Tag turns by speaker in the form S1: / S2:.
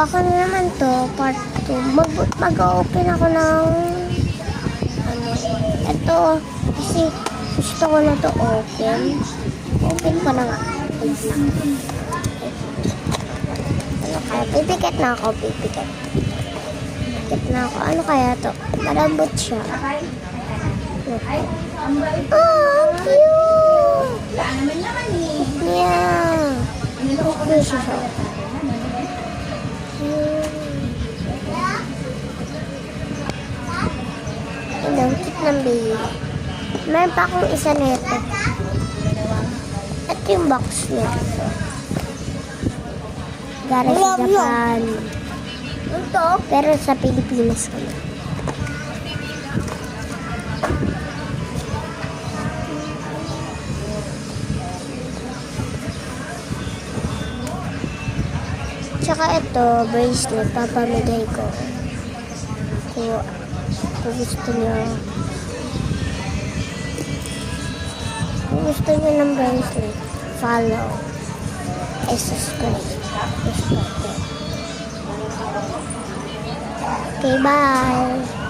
S1: ako na naman to, part 2. Mag-open ako ng ito, kasi gusto ko na to open. Open ko na nga. Ano kaya? Pipikit na ako, pipikit. Pipikit na ako. Ano kaya to? Malambot siya. Oh, cute! Yeah. Cute siya. Ang cute ng baby. Meron pa akong isa nito. Ito yung box nito. Galing sa Japan. Ito? Pero sa Pilipinas ko na. Tsaka ito, bracelet, papamigay ko. Kung gusto nyo. Kung gusto nyo ng bracelet, follow. Subscribe. Okay, bye!